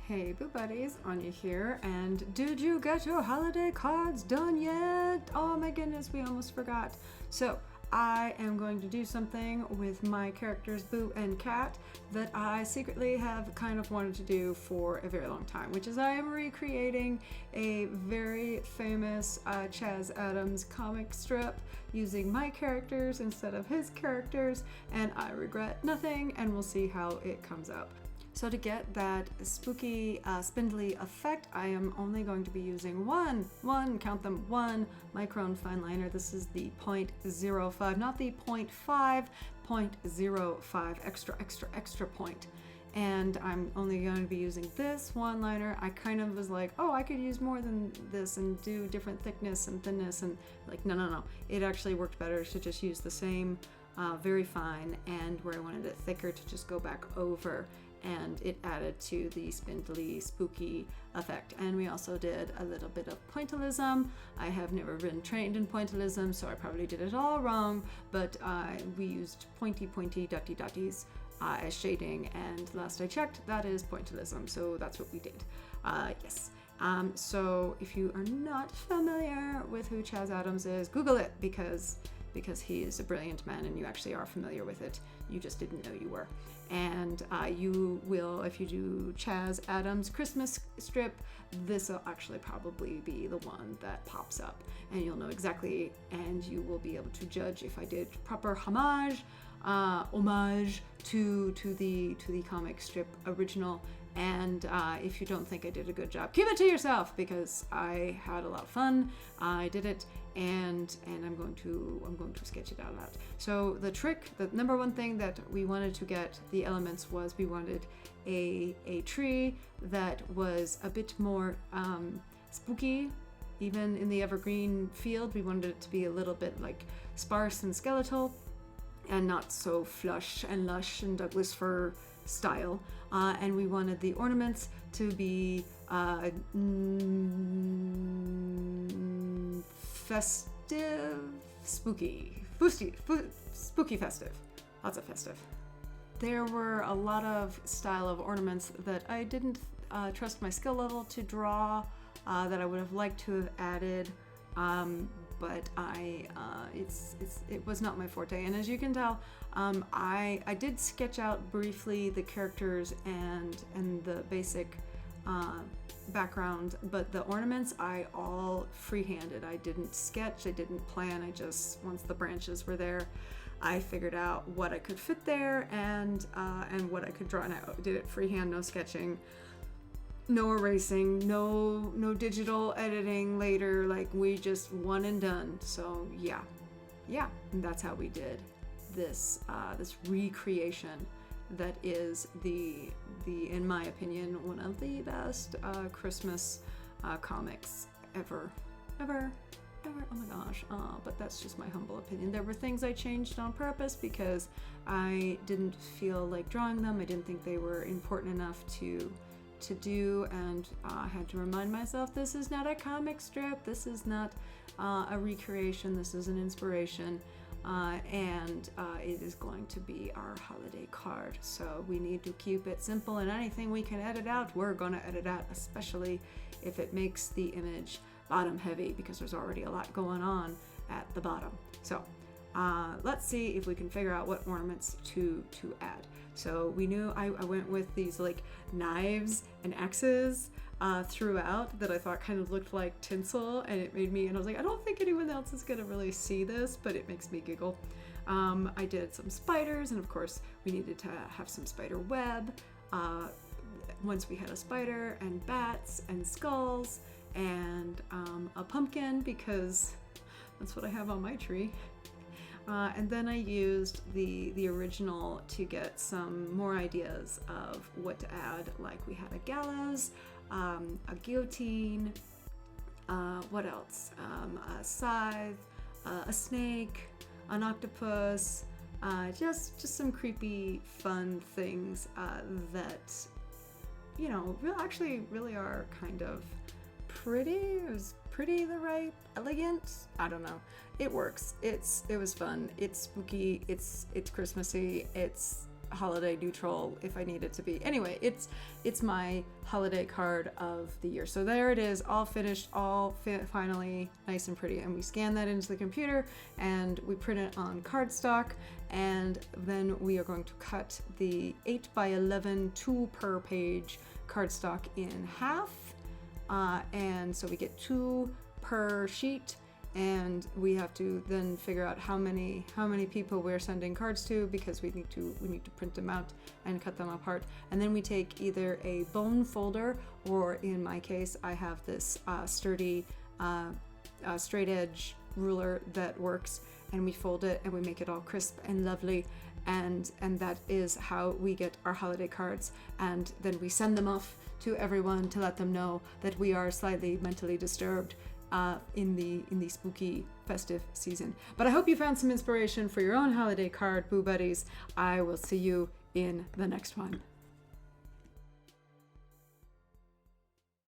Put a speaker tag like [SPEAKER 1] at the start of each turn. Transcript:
[SPEAKER 1] Hey Boo Buddies, Anya here, and did you get your holiday cards done yet? Oh my goodness, we almost forgot. So, I am going to do something with my characters Boo and Cat that I secretly have kind of wanted to do for a very long time, which is I am recreating a very famous Chaz Adams comic strip using my characters instead of his characters, and I regret nothing, and we'll see how it comes out. So to get that spooky, spindly effect, I am only going to be using one, count them, one micron fine liner. This is the 0.05, not the 0.5, 0.05, extra point. And I'm only going to be using this one liner. I kind of was like, oh, I could use more than this and do different thickness and thinness, and like, no. It actually worked better to just use the same very fine, and where I wanted it thicker to just go back over, and it added to the spindly, spooky effect. And we also did a little bit of pointillism. I have never been trained in pointillism, so I probably did it all wrong, but we used pointy dotties as shading, and last I checked, that is pointillism, so that's what we did. Yes. So if you are not familiar with who Chaz Adams is, Google it, because he is a brilliant man and you actually are familiar with it. You just didn't know you were. And you will, if you do Chaz Adams Christmas strip, this will actually probably be the one that pops up, and you'll know exactly, and you will be able to judge if I did proper homage to the comic strip original. And if you don't think I did a good job, keep it to yourself, because I had a lot of fun. I did it, and I'm going to sketch it out. So the number one thing that we wanted to get the elements was we wanted a tree that was a bit more spooky. Even in the evergreen field, we wanted it to be a little bit like sparse and skeletal, and not so flush and lush and Douglas fir style. And we wanted the ornaments to be festive, spooky festive, lots of festive. There were a lot of style of ornaments that I didn't trust my skill level to draw, that I would have liked to have added, but it was not my forte. And as you can tell, I did sketch out briefly the characters and the basic background, but the ornaments I all freehanded. I didn't sketch, I didn't plan. I just, once the branches were there, I figured out what I could fit there and what I could draw, and I did it freehand, no sketching, no erasing, no digital editing later. Like, we just one and done. So yeah, and that's how we did this recreation that is the in my opinion one of the best Christmas comics ever. Oh my gosh, but that's just my humble opinion. There were things I changed on purpose because I didn't feel like drawing them. I didn't think they were important enough to do, and I had to remind myself, this is not a comic strip, this is not a recreation, this is an inspiration, and it is going to be our holiday card. So we need to keep it simple, and anything we can edit out, we're going to edit out, especially if it makes the image bottom heavy, because there's already a lot going on at the bottom. So let's see if we can figure out what ornaments to add. So we knew I went with these like knives and axes throughout that I thought kind of looked like tinsel, and it made me, and I was like, I don't think anyone else is gonna really see this, but it makes me giggle. I did some spiders, and of course we needed to have some spider web. Once we had a spider and bats and skulls and a pumpkin, because that's what I have on my tree. And then I used the original to get some more ideas of what to add. Like, we had a gallows, a guillotine, what else? A scythe, a snake, an octopus, just some creepy, fun things that, you know, really are kind of pretty. It was pretty the right, elegant, I don't know. It works. It was fun. It's spooky. It's Christmassy. It's holiday neutral if I need it to be. Anyway, it's my holiday card of the year. So there it is, all finished, all finally nice and pretty. And we scan that into the computer and we print it on cardstock. And then we are going to cut the 8x11 2 per page cardstock in half. And so we get 2 per sheet. And we have to then figure out how many people we're sending cards to, because we need to print them out and cut them apart. And then we take either a bone folder, or in my case, I have this sturdy straight edge ruler that works, and we fold it and we make it all crisp and lovely. And that is how we get our holiday cards. And then we send them off to everyone to let them know that we are slightly mentally disturbed in the spooky festive season. But I hope you found some inspiration for your own holiday card, Boo Buddies. I will see you in the next one.